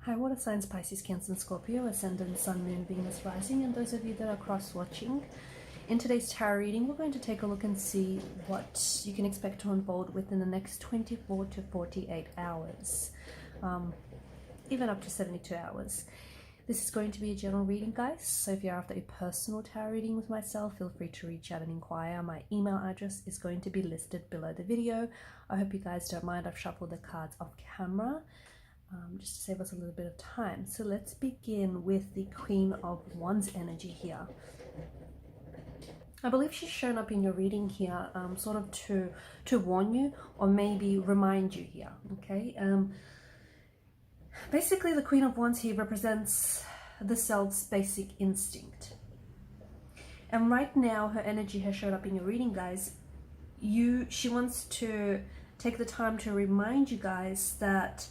Hi, water signs, Pisces, Cancer, and Scorpio, Ascendant, Sun, Moon, Venus, Rising, and those of you that are cross-watching. In today's tarot reading, we're going to take a look and see what you can expect to unfold within the next 24 to 48 hours, even up to 72 hours. This is going to be a general reading, guys, so if you're after a personal tarot reading with myself, feel free to reach out and inquire. My email address is going to be listed below the video. I hope you guys don't mind. I've shuffled the cards off camera. Just to save us a little bit of time. So let's begin with the Queen of Wands energy here. I believe she's shown up in your reading here, sort of to warn you or maybe remind you here, okay? Basically, the Queen of Wands here represents the self's basic instinct. And right now, her energy has showed up in your reading, guys. She wants to take the time to remind you guys that,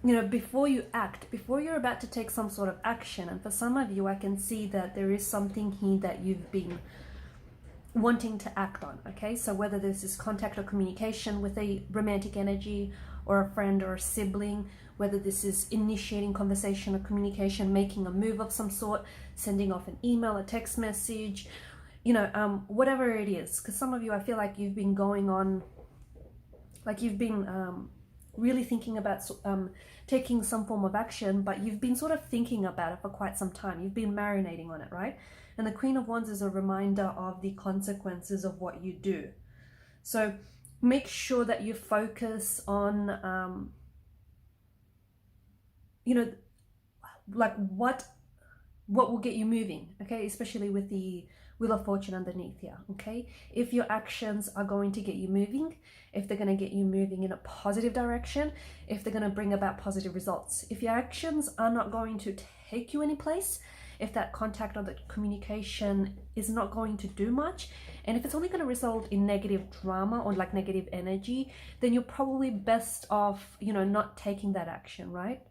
you know, before you act, before you're about to take some sort of action, and for some of you, I can see that there is something here that you've been wanting to act on, okay? So whether this is contact or communication with a romantic energy or a friend or a sibling, whether this is initiating conversation or communication, making a move of some sort, sending off an email, a text message, you know, whatever it is. Because some of you, I feel like you've been going on, like you've been really thinking about taking some form of action, but you've been sort of thinking about it for quite some time. You've been marinating on it, right? And the Queen of Wands is a reminder of the consequences of what you do. So make sure that you focus on, you know, like what will get you moving, okay? Especially with the Wheel of Fortune underneath here, okay? If your actions are going to get you moving, if they're going to get you moving in a positive direction, if they're going to bring about positive results. If your actions are not going to take you any place, if that contact or that communication is not going to do much, and if it's only going to result in negative drama or like negative energy, then you're probably best off, you know, not taking that action, right?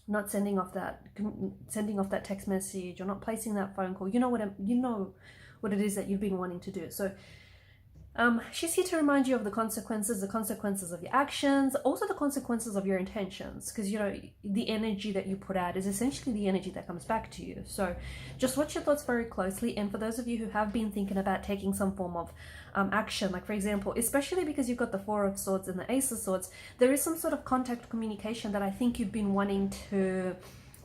Not sending off that text message or not placing that phone call. You know what it is that you've been wanting to do. So she's here to remind you of the consequences of your actions, also the consequences of your intentions, because you know the energy that you put out is essentially the energy that comes back to you. So just watch your thoughts very closely. And for those of you who have been thinking about taking some form of action, like for example, especially because you've got the Four of Swords and the Ace of Swords, there is some sort of contact communication that I think you've been wanting to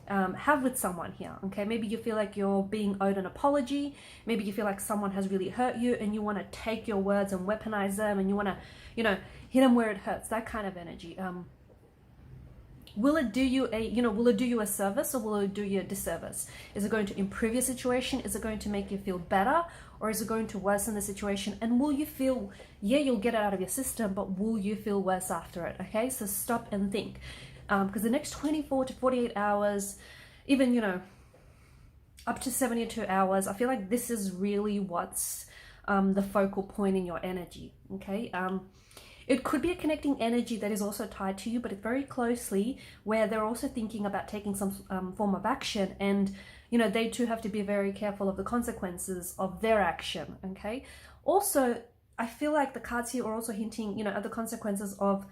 have with someone here, okay? Maybe you feel like you're being owed an apology. Maybe you feel like someone has really hurt you and you want to take your words and weaponize them, and you want to, you know, hit them where it hurts, that kind of energy. Will it do you a service, or will it do you a disservice? Is it going to improve your situation? Is it going to make you feel better, or is it going to worsen the situation? And will you feel, yeah, you'll get it out of your system, but will you feel worse after it? Okay, so stop and think. Because the next 24 to 48 hours, even, you know, up to 72 hours, I feel like this is really what's the focal point in your energy, okay? It could be a connecting energy that is also tied to you, but it's very closely where they're also thinking about taking some form of action, and, you know, they too have to be very careful of the consequences of their action, okay? Also, I feel like the cards here are also hinting, you know, at the consequences of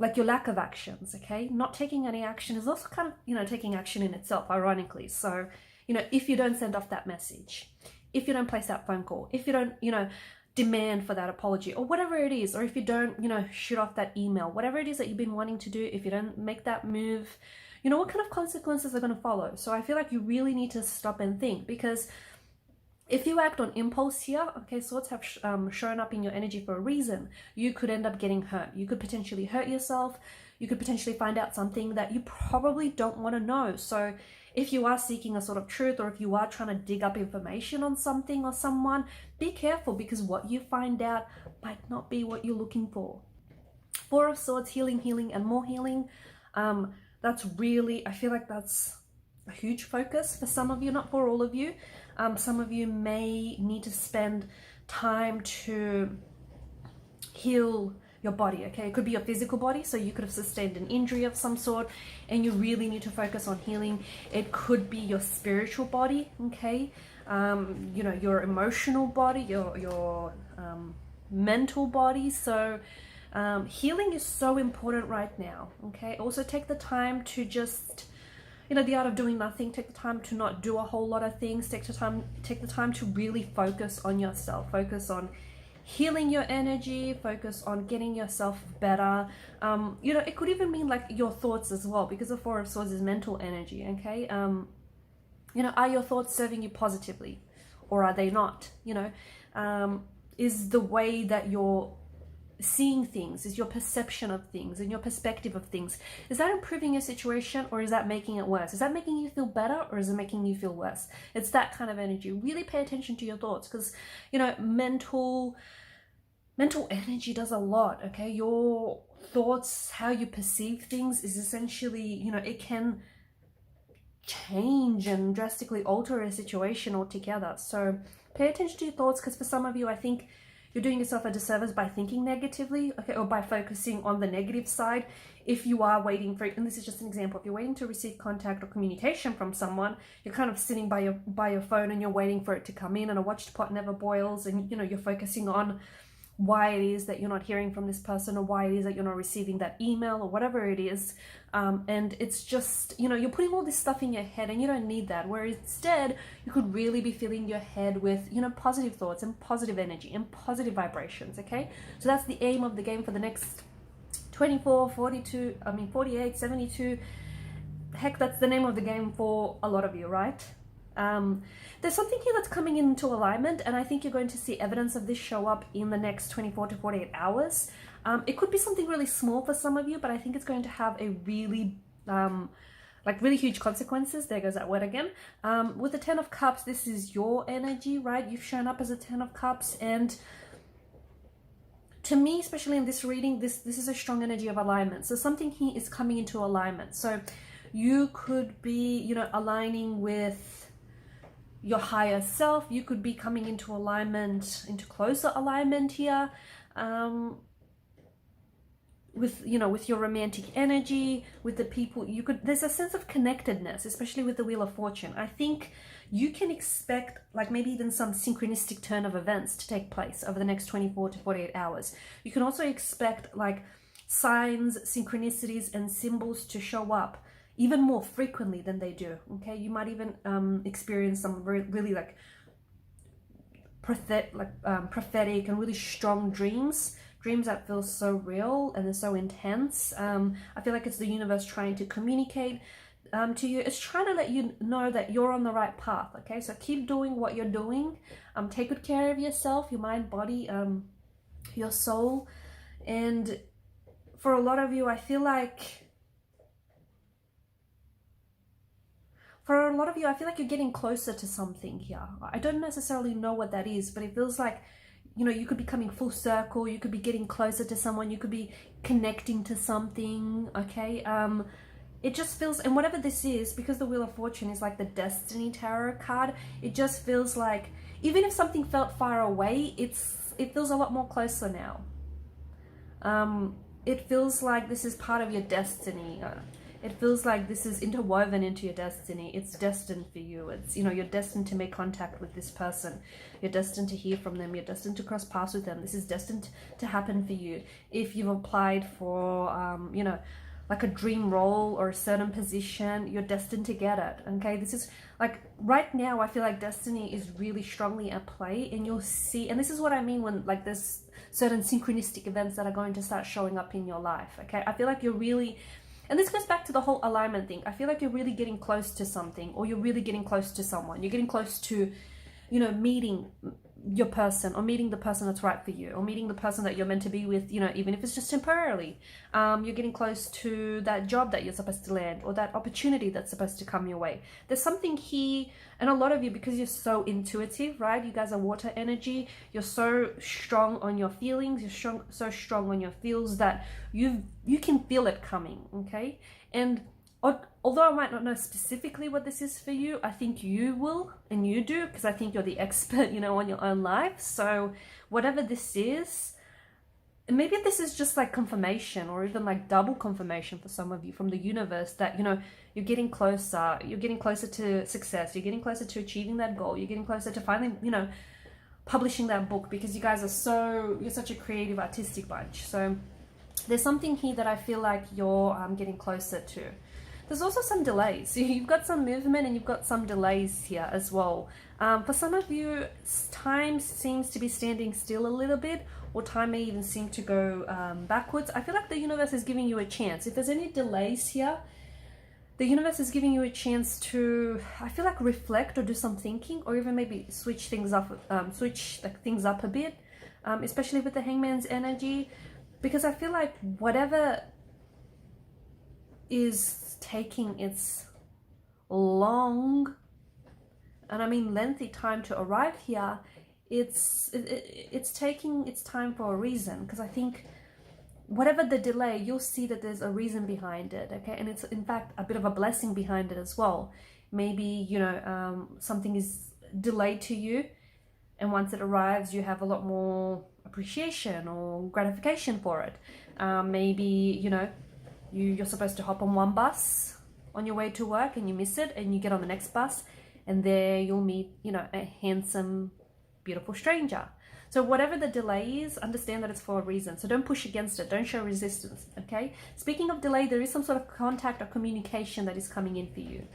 like your lack of actions, okay? Not taking any action is also kind of, you know, taking action in itself, ironically. So, you know, if you don't send off that message, if you don't place that phone call, if you don't, you know, demand for that apology or whatever it is, or if you don't, you know, shoot off that email, whatever it is that you've been wanting to do, if you don't make that move, you know, what kind of consequences are going to follow? So I feel like you really need to stop and think, because if you act on impulse here, okay, swords have shown up in your energy for a reason. You could end up getting hurt. You could potentially hurt yourself. You could potentially find out something that you probably don't want to know. So if you are seeking a sort of truth, or if you are trying to dig up information on something or someone, be careful, because what you find out might not be what you're looking for. Four of Swords, healing, and more healing. That's really, I feel like that's a huge focus for some of you, not for all of you. Some of you may need to spend time to heal your body, okay? It could be your physical body, so you could have sustained an injury of some sort and you really need to focus on healing. It could be your spiritual body, okay? You know, your emotional body, your mental body. So Healing is so important right now, okay? Also take the time to just, you know, the art of doing nothing. Take the time to not do a whole lot of things. Take the time to really focus on yourself. Focus on healing your energy. Focus on getting yourself better. You know, it could even mean like your thoughts as well, because the Four of Swords is mental energy, okay? You know, are your thoughts serving you positively, or are they not? You know, is the way that you're seeing things, is your perception of things and your perspective of things, is that improving your situation, or is that making it worse? Is that making you feel better, or is it making you feel worse? It's that kind of energy. Really pay attention to your thoughts, because, you know, mental energy does a lot, okay? Your thoughts, how you perceive things, is essentially, you know, it can change and drastically alter a situation altogether. So pay attention to your thoughts, because for some of you, I think you're doing yourself a disservice by thinking negatively, okay, or by focusing on the negative side. If you are waiting for, and this is just an example, if you're waiting to receive contact or communication from someone, you're kind of sitting by your phone and you're waiting for it to come in, and a watched pot never boils, and, you know, you're focusing on why it is that you're not hearing from this person, or why it is that you're not receiving that email, or whatever it is. And it's just, you know, you're putting all this stuff in your head, and you don't need that. Where instead, you could really be filling your head with, you know, positive thoughts and positive energy and positive vibrations, okay? So that's the aim of the game for the next 24, 42, 48, 72. Heck, that's the name of the game for a lot of you, right? There's something here that's coming into alignment, and I think you're going to see evidence of this show up in the next 24 to 48 hours. It could be something really small for some of you, but I think it's going to have a really, like really huge consequences. There goes that word again. With the Ten of Cups, this is your energy, right? You've shown up as a Ten of Cups, and to me, especially in this reading, this is a strong energy of alignment. So something here is coming into alignment. So you could be, you know, aligning with your higher self. You could be coming into alignment, into closer alignment here, with, you know, with your romantic energy, with the people you could, there's a sense of connectedness, especially with the Wheel of Fortune. I think you can expect like maybe even some synchronistic turn of events to take place over the next 24 to 48 hours. You can also expect like signs, synchronicities, and symbols to show up even more frequently than they do, okay? You might even experience some really like prophetic and really strong dreams that feel so real and they're so intense. I feel like it's the universe trying to communicate to you. It's trying to let you know that you're on the right path, okay? So keep doing what you're doing. Take good care of yourself, your mind, body, your soul. And for a lot of you, I feel like you're getting closer to something here. I don't necessarily know what that is, but it feels like, you know, you could be coming full circle. You could be getting closer to someone. You could be connecting to something, okay? It just feels, and whatever this is, because the Wheel of Fortune is like the Destiny Tarot card, it just feels like, even if something felt far away, it feels a lot more closer now. It feels like this is part of your destiny. It feels like this is interwoven into your destiny. It's destined for you. It's, you know, you're destined to make contact with this person. You're destined to hear from them. You're destined to cross paths with them. This is destined to happen for you. If you've applied for, you know, like a dream role or a certain position, you're destined to get it, okay? This is like, right now, I feel like destiny is really strongly at play, and you'll see, and this is what I mean when like there's certain synchronistic events that are going to start showing up in your life, okay? I feel like you're really, and this goes back to the whole alignment thing. I feel like you're really getting close to something, or you're really getting close to someone. You're getting close to, you know, meeting your person, or meeting the person that's right for you, or meeting the person that you're meant to be with, you know, even if it's just temporarily. You're getting close to that job that you're supposed to land, or that opportunity that's supposed to come your way. There's something here, and a lot of you, because you're so intuitive, right? You guys are water energy. You're so strong on your feelings. You're so strong on your feels that you can feel it coming, okay? And although I might not know specifically what this is for you, I think you will, and you do, because I think you're the expert, you know, on your own life. So whatever this is, and maybe this is just like confirmation, or even like double confirmation for some of you from the universe, that, you know, you're getting closer to success, you're getting closer to achieving that goal, you're getting closer to finally, you know, publishing that book, because you guys are you're such a creative, artistic bunch. So there's something here that I feel like you're getting closer to. There's also some delays. You've got some movement and you've got some delays here as well. For some of you, time seems to be standing still a little bit, or time may even seem to go backwards. I feel like the universe is giving you a chance. If there's any delays here, the universe is giving you a chance to, I feel like, reflect or do some thinking, or even maybe switch things up, things up a bit, especially with the Hangman's energy, because I feel like whatever is taking its long, and I mean lengthy, time to arrive here, it's taking its time for a reason, because I think whatever the delay, you'll see that there's a reason behind it, okay? And it's in fact a bit of a blessing behind it as well. Maybe, you know, something is delayed to you, and once it arrives, you have a lot more appreciation or gratification for it. Maybe, you know, you're supposed to hop on one bus on your way to work and you miss it, and you get on the next bus, and there you'll meet, you know, a handsome, beautiful stranger. So whatever the delay is, understand that it's for a reason. So don't push against it. Don't show resistance, okay? Speaking of delay, there is some sort of contact or communication that is coming in for you.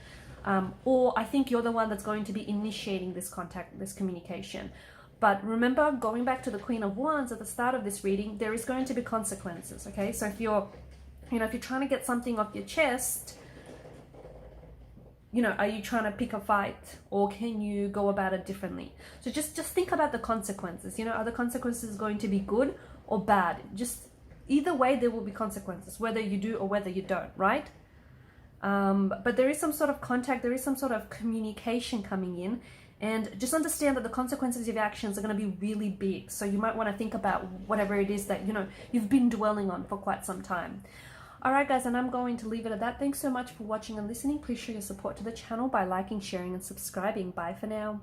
Or I think you're the one that's going to be initiating this contact, this communication. But remember, going back to the Queen of Wands at the start of this reading, there is going to be consequences, okay? So if you're, you know, if you're trying to get something off your chest, you know, are you trying to pick a fight, or can you go about it differently? So just think about the consequences. You know, are the consequences going to be good or bad? Just either way, there will be consequences, whether you do or whether you don't, right? But there is some sort of contact, there is some sort of communication coming in, and just understand that the consequences of your actions are going to be really big. So you might want to think about whatever it is that, you know, you've been dwelling on for quite some time. Alright guys, and I'm going to leave it at that. Thanks so much for watching and listening. Please show your support to the channel by liking, sharing and subscribing. Bye for now.